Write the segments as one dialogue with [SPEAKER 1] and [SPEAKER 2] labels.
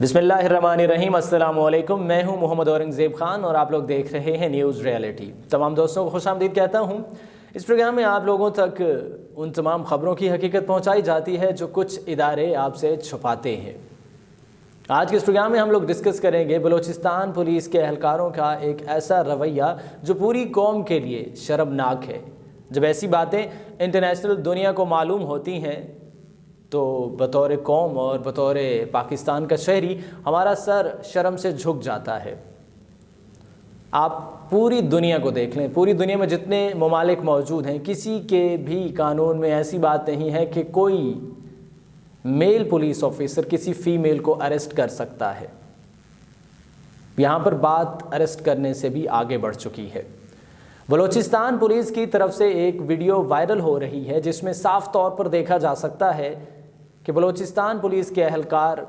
[SPEAKER 1] बिस्मिल्लाहिर्रहमानिर्रहीम। अस्सलाम वालेकुम। मैं हूं मोहम्मद औरंगज़ेब खान और आप लोग देख रहे हैं न्यूज़ रियलिटी। तमाम दोस्तों को खुशामदीद कहता हूं। इस प्रोग्राम में आप लोगों तक उन तमाम ख़बरों की हकीकत पहुंचाई जाती है जो कुछ इदारे आपसे छुपाते हैं। आज के इस प्रोग्राम में हम लोग डिस्कस करेंगे बलूचिस्तान पुलिस के एहलकारों का एक ऐसा रवैया जो पूरी कौम के लिए शर्मनाक है। जब ऐसी बातें इंटरनेशनल दुनिया को मालूम होती हैं तो बतौर कौम और बतौर पाकिस्तान का शहरी हमारा सर शर्म से झुक जाता है। आप पूरी दुनिया को देख लें, पूरी दुनिया में जितने ममालिक मौजूद हैं, किसी के भी कानून में ऐसी बात नहीं है कि कोई मेल पुलिस ऑफिसर किसी फ़ीमेल को अरेस्ट कर सकता है। यहाँ पर बात अरेस्ट करने से भी आगे बढ़ चुकी है। बलूचिस्तान पुलिस की तरफ से एक वीडियो वायरल हो रही है जिसमें साफ तौर पर देखा जा सकता है कि बलूचिस्तान पुलिस के एहलकार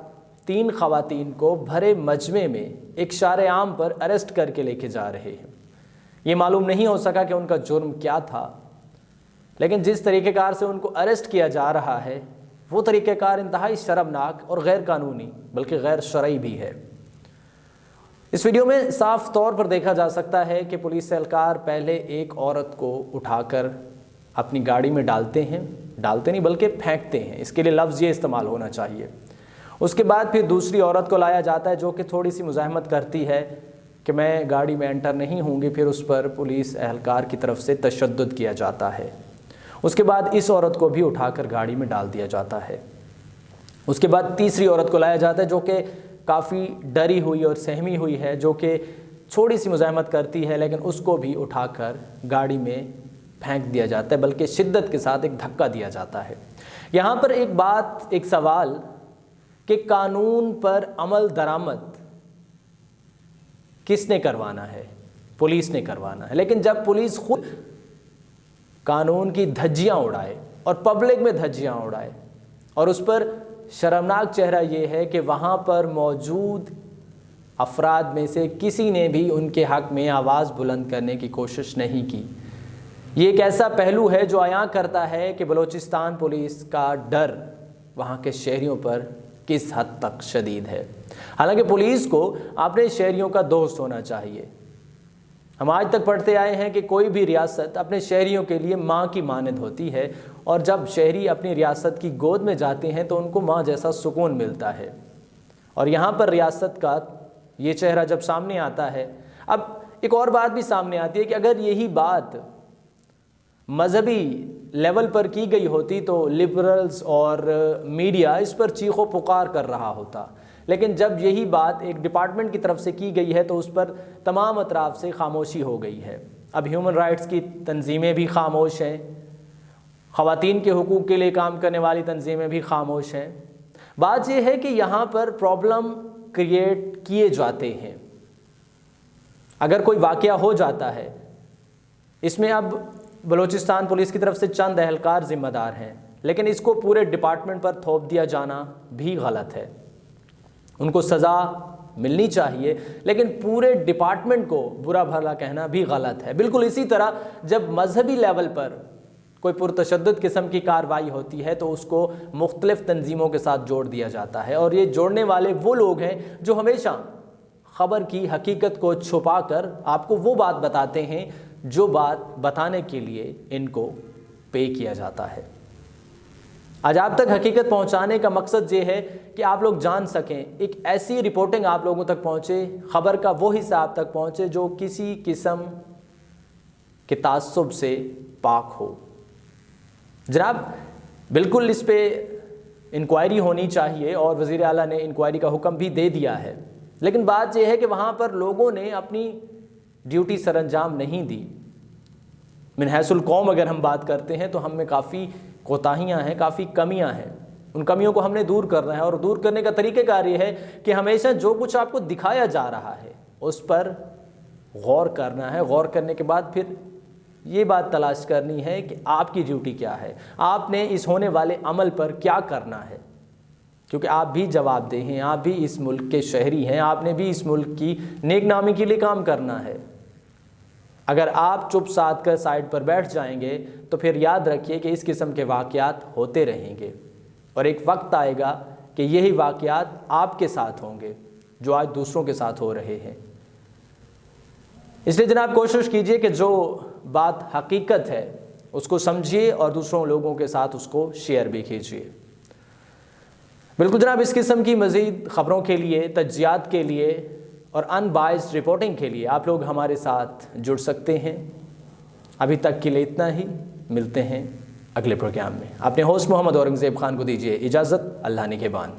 [SPEAKER 1] 3 ख़वातीन को भरे मजमे में एक शारे-आम पर अरेस्ट करके लेके जा रहे हैं। ये मालूम नहीं हो सका कि उनका जुर्म क्या था, लेकिन जिस तरीक़ेकार से उनको अरेस्ट किया जा रहा है वो तरीक़ेकार इंतहाई शर्मनाक और गैर कानूनी बल्कि गैर शरई भी है। इस वीडियो में साफ तौर पर देखा जा सकता है कि पुलिस एहलकार पहले एक औरत को उठाकर अपनी गाड़ी में डालते नहीं बल्कि फेंकते हैं, इसके लिए लफ्ज़ ये इस्तेमाल होना चाहिए। उसके बाद फिर दूसरी औरत को लाया जाता है जो कि थोड़ी सी मुज़ाहमत करती है कि मैं गाड़ी में एंटर नहीं होंगी, फिर उस पर पुलिस एहलकार की तरफ से तशद्दुद किया जाता है। उसके बाद इस औरत को भी उठाकर गाड़ी में डाल दिया जाता है। उसके बाद तीसरी औरत को लाया जाता है जो कि काफ़ी डरी हुई और सहमी हुई है, जो कि थोड़ी सी मुज़ाहमत करती है, लेकिन उसको भी उठाकर गाड़ी में फेंक दिया जाता है, बल्कि शिद्दत के साथ एक धक्का दिया जाता है। यहाँ पर एक सवाल कि कानून पर अमल दरामद किसने करवाना है? पुलिस ने करवाना है। लेकिन जब पुलिस खुद कानून की धज्जियाँ उड़ाए और पब्लिक में धज्जियाँ उड़ाए, और उस पर शर्मनाक चेहरा ये है कि वहाँ पर मौजूद अफराद में से किसी ने भी उनके हक़ में आवाज़ बुलंद करने की कोशिश नहीं की। ये एक ऐसा पहलू है जो अयां करता है कि बलूचिस्तान पुलिस का डर वहाँ के शहरियों पर किस हद तक शदीद है। हालांकि पुलिस को अपने शहरियों का दोस्त होना चाहिए। हम आज तक पढ़ते आए हैं कि कोई भी रियासत अपने शहरियों के लिए माँ की मानद होती है, और जब शहरी अपनी रियासत की गोद में जाते हैं तो उनको माँ जैसा सुकून मिलता है। और यहाँ पर रियासत का ये चेहरा जब सामने आता है, अब एक और बात भी सामने आती है कि अगर यही बात मजहबी लेवल पर की गई होती तो लिबरल्स और मीडिया इस पर चीखो पुकार कर रहा होता, लेकिन जब यही बात एक डिपार्टमेंट की तरफ से की गई है तो उस पर तमाम अतराफ से खामोशी हो गई है। अब ह्यूमन राइट्स की तंजीमें भी खामोश हैं, ख़वातीन के हुकूक़ के लिए काम करने वाली तंजीमें भी खामोश हैं। बात यह है कि यहाँ पर प्रॉब्लम क्रिएट किए जाते हैं। अगर कोई वाक़या हो जाता है, इसमें अब बलूचिस्तान पुलिस की तरफ से चंद एहलकार ज़िम्मेदार हैं, लेकिन इसको पूरे डिपार्टमेंट पर थोप दिया जाना भी गलत है। उनको सज़ा मिलनी चाहिए, लेकिन पूरे डिपार्टमेंट को बुरा भला कहना भी गलत है। बिल्कुल इसी तरह जब मजहबी लेवल पर कोई पुरतशद्दुद किस्म की कार्रवाई होती है तो उसको मुख्तलिफ़ तंजीमों के साथ जोड़ दिया जाता है, और ये जोड़ने वाले वो लोग हैं जो हमेशा ख़बर की हकीकत को छुपा कर आपको वो बात बताते हैं जो बात बताने के लिए इनको पे किया जाता है। आज आप तक हकीकत पहुंचाने का मकसद ये है कि आप लोग जान सकें, एक ऐसी रिपोर्टिंग आप लोगों तक पहुंचे, ख़बर का वो हिस्सा आप तक पहुंचे जो किसी किस्म के तासुब से पाक हो। जनाब, बिल्कुल इस पे इंक्वायरी होनी चाहिए और वज़ीर आला ने इंक्वायरी का हुक्म भी दे दिया है, लेकिन बात यह है कि वहाँ पर लोगों ने अपनी ड्यूटी सरअंजाम नहीं दी। मिन हैसुल कौम अगर हम बात करते हैं तो हम में काफ़ी कोताहियाँ हैं, काफ़ी कमियाँ हैं। उन कमियों को हमने दूर करना है, और दूर करने का तरीक़ेकार ये है कि हमेशा जो कुछ आपको दिखाया जा रहा है उस पर गौर करना है। गौर करने के बाद फिर ये बात तलाश करनी है कि आपकी ड्यूटी क्या है, आपने इस होने वाले अमल पर क्या करना है, क्योंकि आप भी जवाबदेह हैं, आप भी इस मुल्क के शहरी हैं, आपने भी इस मुल्क की नेकनामी के लिए काम करना है। अगर आप चुप साध कर साइड पर बैठ जाएंगे तो फिर याद रखिए कि इस किस्म के वाक़यात होते रहेंगे, और एक वक्त आएगा کہ یہی واقعات آپ کے ساتھ ہوں گے جو آج دوسروں کے ساتھ ہو رہے ہیں۔ اس لیے جناب کوشش کیجئے کہ جو بات حقیقت ہے اس کو سمجھیے اور دوسروں لوگوں کے ساتھ اس کو شیئر بھی کیجئے۔ بالکل جناب، اس قسم کی مزید خبروں کے لیے، تجزیات کے لیے اور ان بائسڈ رپورٹنگ کے لیے آپ لوگ ہمارے ساتھ جڑ سکتے ہیں۔ ابھی تک کے لیے اتنا ہی، ملتے ہیں اگلے پروگرام میں۔ اپنے ہوسٹ محمد اورنگزیب خان کو دیجیے اجازت۔ اللہ نگہبان۔